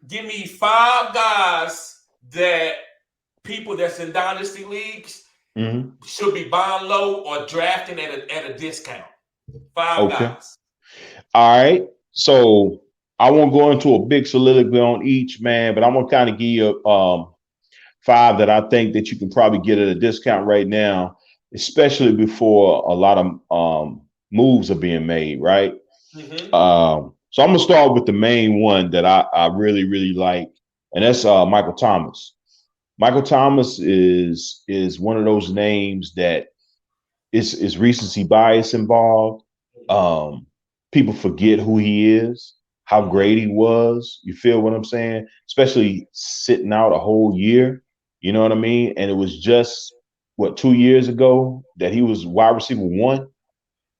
Give me five guys that people that's in dynasty leagues Mm-hmm. should be buying low or drafting at a discount. Five Okay. guys. All right. So I won't go into a big soliloquy on each man, but I'm gonna kind of give you five that I think that you can probably get at a discount right now, especially before a lot of moves are being made. Right. Mm-hmm. So I'm gonna start with the main one that I really really like, and that's Michael Thomas. Michael Thomas is one of those names that is recency bias involved. Um, People forget who he is, how great he was. You feel what I'm saying? Especially sitting out a whole year. You know what I mean? And it was just what 2 years ago that he was wide receiver one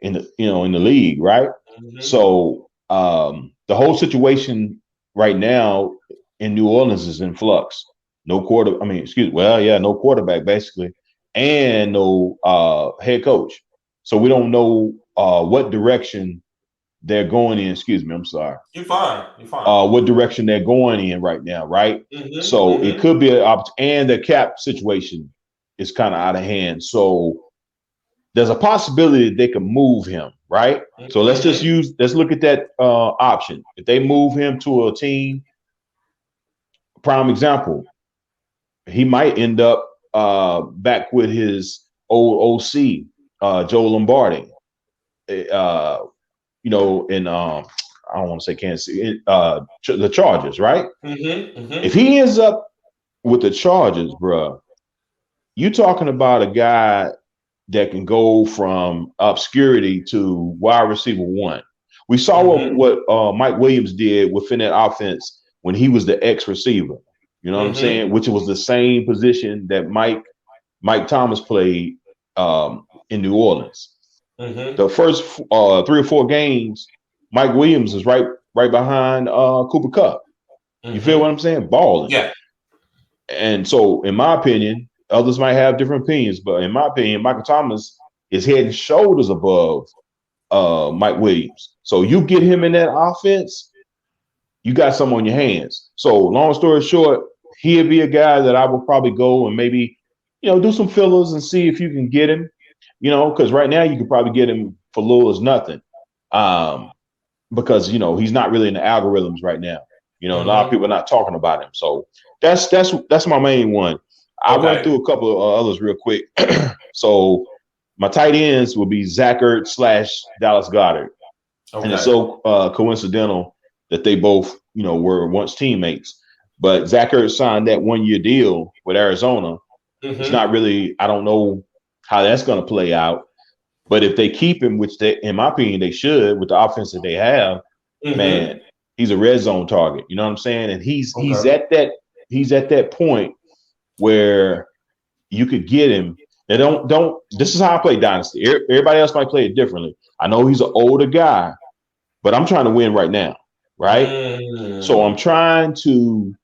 in the in the league, right? Mm-hmm. So the whole situation right now in New Orleans is in flux. No quarter, I mean, excuse me, well, yeah, no quarterback basically, and no head coach. So we don't know what direction they're going in. Excuse me, I'm sorry. You're fine. You're fine. What direction they're going in right now, right? Mm-hmm. So it Mm-hmm. could be and the cap situation is kind of out of hand. So there's a possibility that they can move him, right? So Mm-hmm. let's look at that option. If they move him to a team, prime example, he might end up back with his old OC, Joe Lombardi, uh, in I don't want to say Kansas City, the Chargers, right? Mm-hmm. If Mm-hmm. he ends up with the Chargers, bro, you talking about a guy that can go from obscurity to wide receiver one. We saw Mm-hmm. what Mike Williams did within that offense when he was the X receiver. You know what I'm Mm-hmm. saying? Which was the same position that Mike Thomas played in New Orleans. Mm-hmm. The first 3 or 4 games, Mike Williams is right behind Cooper Kupp. You feel what Mm-hmm. I'm saying? Balling. Yeah. And so, in my opinion, others might have different opinions, but in my opinion, Michael Thomas is head and shoulders above Mike Williams. So you get him in that offense, you got some on your hands. So long story short, he'd be a guy that I would probably go and maybe, do some fillers and see if you can get him, because right now you could probably get him for little as nothing. Um, because he's not really in the algorithms right now. A lot of Mm-hmm. people are not talking about him. So that's my main one. I'll run Okay. through a couple of others real quick. So my tight ends will be Zach Ertz / Dallas Goddard, and it's Okay. so coincidental that they both were once teammates. But Zach Ertz signed that 1 year deal with Arizona. It's Mm-hmm. not really. I don't know how that's going to play out. But if they keep him, which they, in my opinion, they should with the offense that they have, man, Mm-hmm. he's a red zone target. You know what I'm saying? And he's Okay. at that point where you could get him. They don't. This is how I play Dynasty. Everybody else might play it differently. I know he's an older guy, but I'm trying to win right now, right? So I'm Mm. trying to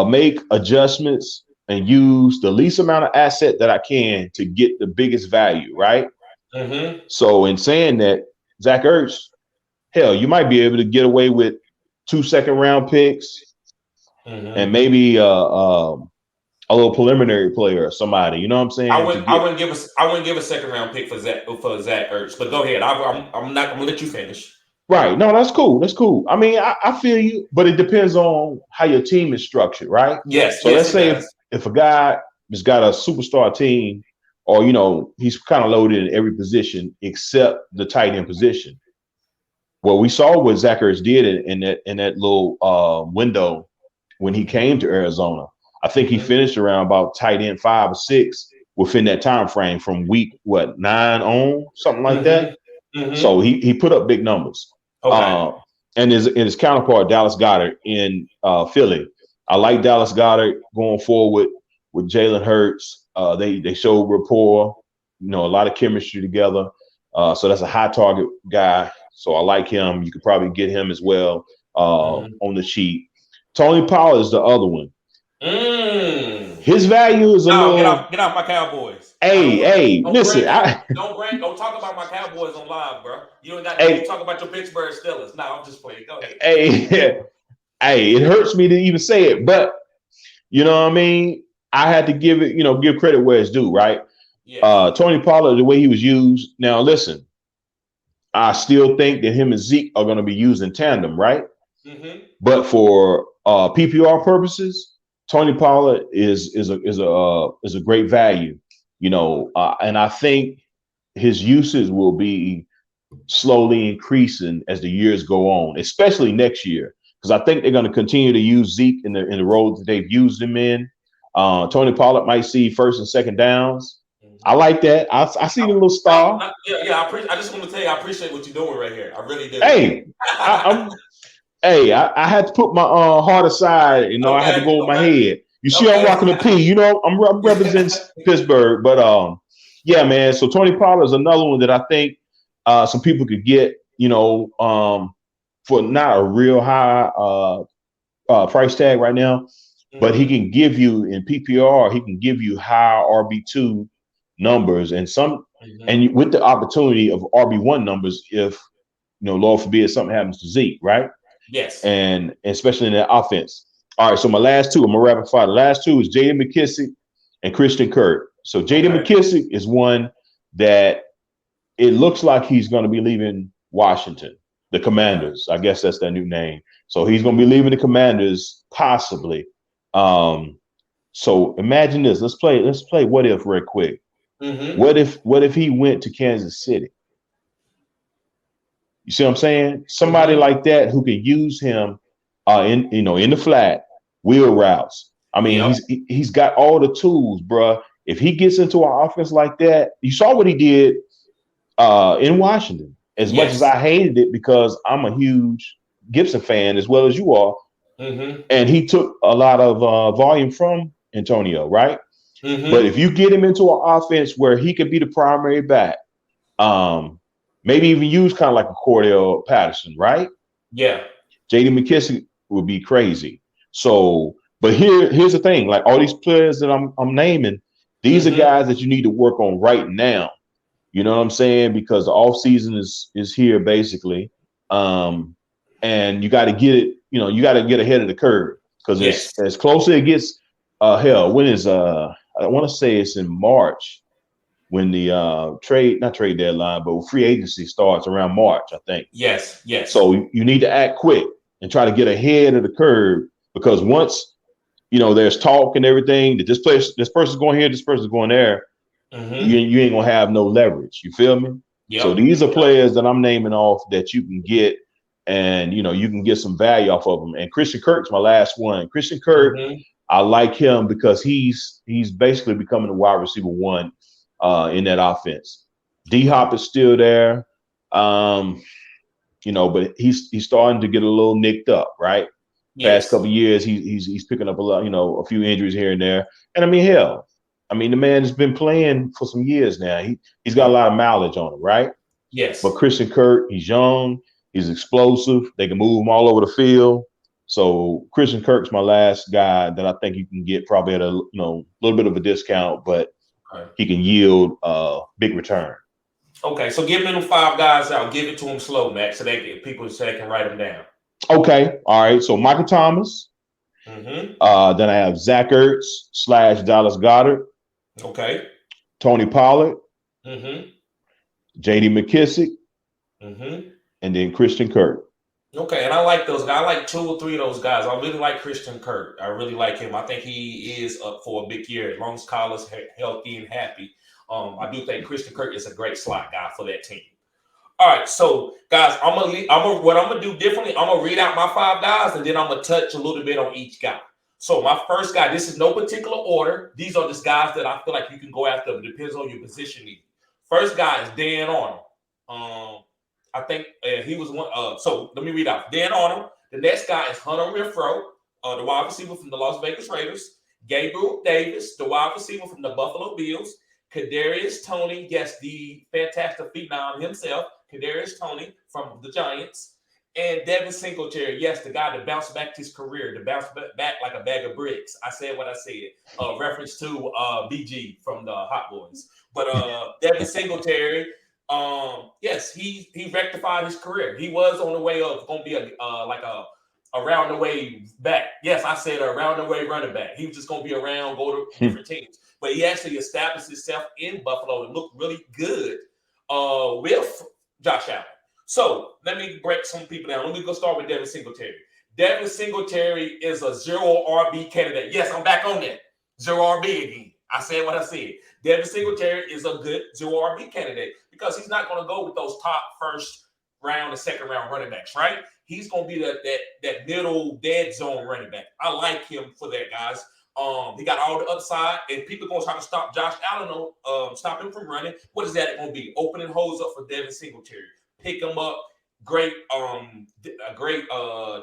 make adjustments and use the least amount of asset that I can to get the biggest value, right? Mm-hmm. So in saying that, Zach Ertz, hell, you might be able to get away with 2 second round picks and Mm-hmm. maybe a little preliminary player or somebody. You know what I'm saying? To I get wouldn't give us I wouldn't give a second round pick for Zach Ertz. But go ahead. I'm not. I'm gonna let you finish. right. No, that's cool. That's cool. I mean, I feel you, but it depends on how your team is structured, right? Yes. So Yes, let's it say does. if a guy has got a superstar team, or he's kind of loaded in every position except the tight end position. Well, we saw what Zach Ertz did in that little window when he came to Arizona. I think he Mm-hmm. finished around about tight end 5 or 6 within that time frame from week 9 on, something like that. Mm-hmm. Mm-hmm. So he put up big numbers. Okay. Uh, and his counterpart Dallas Goddard in Philly. I like Dallas Goddard going forward with Jalen Hurts. They showed rapport, a lot of chemistry together. So that's a high target guy. So I like him. You could probably get him as well Mm-hmm. on the sheet. Tony Pollard is the other one. Mm. His value is a No, little. get off my Cowboys. I don't Hey, want. hey, Don't listen. bring up. Don't talk about my Cowboys on live, bro. You ain't got. You Hey, talk about your Pittsburgh Steelers. No, I'm just playing. Go ahead. hey. Hey, it hurts me to even say it, but you know what I mean? I had to give it, give credit where it's due, right? Yes. Tony Pollard, the way he was used. Now, listen, I still think that him and Zeke are going to be used in tandem, right? Mm-hmm. But for PPR purposes, Tony Pollard is a great value, and I think his usage will be slowly increasing as the years go on, especially next year, because I think they're going to continue to use Zeke in the roles that they've used him in. Tony Pollard might see first and second downs. I like that. I see the little star. I just want to tell you, I appreciate what you're doing right here. I really do. Hey, I'm Hey, I had to put my heart aside. I had to Okay. go with my Okay. head. You see, I'm Okay. rocking a P. I'm representing Pittsburgh, but yeah, man. So Tony Pollard is another one that I think some people could get. For not a real high price tag right now, but he Mm-hmm. can give you in PPR. He can give you high RB2 numbers Mm-hmm. and with the opportunity of RB1 numbers if Lord forbid something happens to Zeke, right? Yes. And especially in that offense. All right, so my last two, I'm gonna rapid fire. The last two is J.D. McKissic and Christian Kirk. So J.D. Okay. McKissic is one that it looks like he's going to be leaving Washington, the Commanders. I guess that's their new name. So he's going to be leaving the Commanders possibly. So imagine this. Let's play what if real quick. Mm-hmm. What if he went to Kansas City? You see what I'm saying? Somebody Mm-hmm. like that who can use him in the flat, wheel routes. I mean, Yep. he's got all the tools, bruh. If he gets into an offense like that, you saw what he did in Washington. As much as Yes. I hated it because I'm a huge Gibson fan as well as you are, Mm-hmm. and he took a lot of volume from Antonio, right? But Mm-hmm. if you get him into an offense where he could be the primary back, um, maybe even use kind of like a Cordell Patterson, right? Yeah. J.D. McKissic would be crazy. So, but here's the thing: like all these players that I'm naming, these are Mm-hmm. guys that you need to work on right now. You know what I'm saying? Because the off season is here basically, and you got to get it. You got to get ahead of the curve because Yes. as closer it gets. Hell, when is I want to say it's in March when the not trade deadline, but free agency starts around March, I think. Yes. Yes. So you need to act quick and try to get ahead of the curve because once there's talk and everything that this person's going here, this person's going there, Mm-hmm. you ain't gonna have no leverage. You feel me? So Yep. these are Yep. players that I'm naming off that you can get, and you can get some value off of them. And Christian Kirk's my last one. Christian Kirk, Mm-hmm. I like him because he's basically becoming a wide receiver one in that offense. D Hop is still there. Um, but he's starting to get a little nicked up, right? Past Yes. couple of years, he's picking up a lot, a few injuries here and there. And I mean, hell, the man has been playing for some years now. He's got a lot of mileage on him, right? But Yes. Christian Kirk, he's young, he's explosive. They can move him all over the field. So Christian Kirk's my last guy that I think you can get probably at a little bit of a discount, but Okay. he can yield big return. Okay. So give me them five guys out. Give it to them slow, Max, so they can write them down. Okay, all right. So Michael Thomas. Mm-hmm. Then I have Zach Ertz / Dallas Goedert, Okay. Tony Pollard, Mm-hmm. J.D. McKissic, Mm-hmm. and then Christian Kirk. Okay, and I like those guys. I like two or three of those guys. I really like Christian Kirk. I really like him. I think he is up for a big year as long as Kyler's healthy and happy. I do think Christian Kirk is a great slot guy for that team. All right, so guys, what I'm gonna do differently. I'm gonna read out my five guys, and then I'm gonna touch a little bit on each guy. So my first guy, this is no particular order. These are just guys that I feel like you can go after. It depends on your position need. First guy is Dan Arnold. I think he was one. So let me read out Dan Arnold. The next guy is Hunter Renfrow, the wide receiver from the Las Vegas Raiders. Gabriel Davis, the wide receiver from the Buffalo Bills. Kadarius Toney, yes, the fantastic phenom himself. Kadarius Toney from the Giants. And Devin Singletary, yes, the guy that bounced back his career, to bounce back like a bag of bricks. I said what I said. Reference to BG from the Hot Boys. But Devin Singletary, yes, he rectified his career. He was on the way of going to be around the way back. Yes, I said around the way running back. He was just going to be around, go to different teams. But he actually established himself in Buffalo and looked really good with Josh Allen. So let me break some people down. Let me go start with Devin Singletary. Devin Singletary is a 0 RB candidate. Yes, I'm back on that. 0 RB again. I said what I said. Devin Singletary is a good 0 RB candidate because he's not going to go with those top first round and second round running backs, right? He's going to be that middle dead zone running back. I like him for that, guys. He got all the upside, and people are going to try to stop Josh Allen, stop him from running. What is that going to be? Opening holes up for Devin Singletary. Pick him up. Great, a great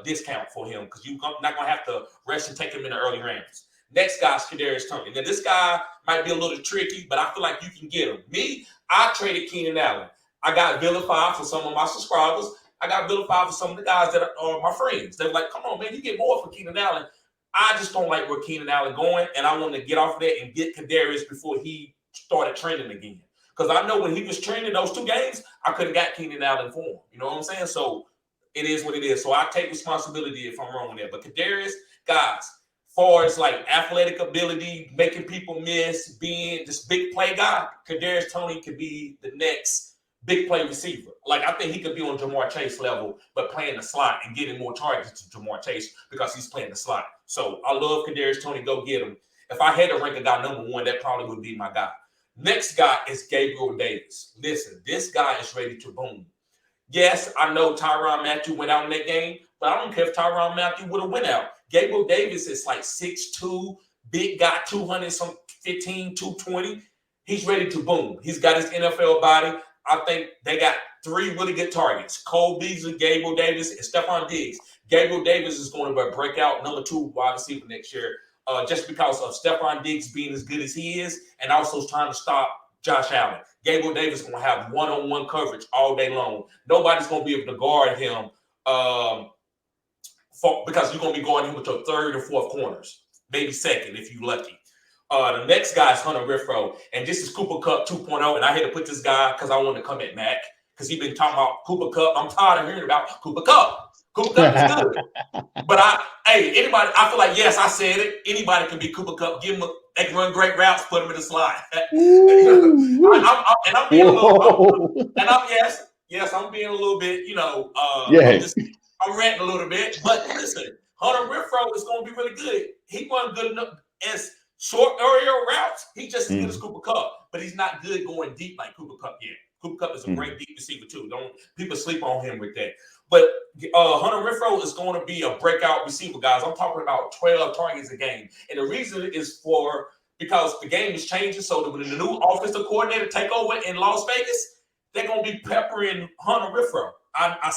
discount for him because you're not going to have to rush and take him in the early rounds. Next guy is Kadarius Toney. Now, this guy might be a little tricky, but I feel like you can get him. Me, I traded Keenan Allen. I got vilified for some of my subscribers. I got vilified for some of the guys that are my friends. They were like, come on, man, you get more for Keenan Allen. I just don't like where Keenan Allen going, and I want to get off of that and get Kadarius before he started trending again. Because I know when he was trending those 2 games, I could have got Keenan Allen for him. You know what I'm saying? So it is what it is. So I take responsibility if I'm wrong there. But Kadarius, guys, far as like athletic ability, making people miss, being this big play guy, Kadarius Toney could be the next big play receiver. Like, I think he could be on Jamar Chase level, but playing the slot and getting more targets to Jamar Chase because he's playing the slot. So I love Kadarius Toney. Go get him. If I had to rank a guy number 1, that probably would be my guy. Next guy is Gabriel Davis. Listen, this guy is ready to boom. Yes, I know Tyrann Mathieu went out in that game, but I don't care if Tyrann Mathieu would have went out. Gabriel Davis is like 6'2", big guy, 215, 220. He's ready to boom. He's got his NFL body. I think they got 3 really good targets: Cole Beasley, Gabriel Davis, and Stephon Diggs. Gabriel Davis is going to be a breakout number 2 wide receiver next year, just because of Stephon Diggs being as good as he is and also trying to stop Josh Allen. Gabriel Davis is going to have one-on-one coverage all day long. Nobody's going to be able to guard him because you're going to be guarding him with your 3rd or 4th corners, maybe 2nd if you're lucky. The next guy is Hunter Renfrow, and this is Cooper Kupp 2.0, and I had to put this guy because I want to come at Mac because he's been talking about Cooper Kupp. I'm tired of hearing about Cooper Kupp. Cooper Kupp is good. But anybody, I feel like, yes, I said it. Anybody can be Cooper Kupp. Give him they can run great routes, put him in the slide. I'm being a little, I'm being a little bit, I'm ranting a little bit. But listen, Hunter Renfrow is going to be really good. He wasn't good enough as short area routes. He's just as good as Cooper Kupp, but he's not good going deep like Cooper Kupp yet. Cooper Kupp is a great deep receiver too. Don't people sleep on him with that. But Hunter Renfrow is going to be a breakout receiver, guys. I'm talking about 12 targets a game. And the reason is because the game is changing. So that when the new offensive coordinator take over in Las Vegas, they're going to be peppering Hunter Renfrow. I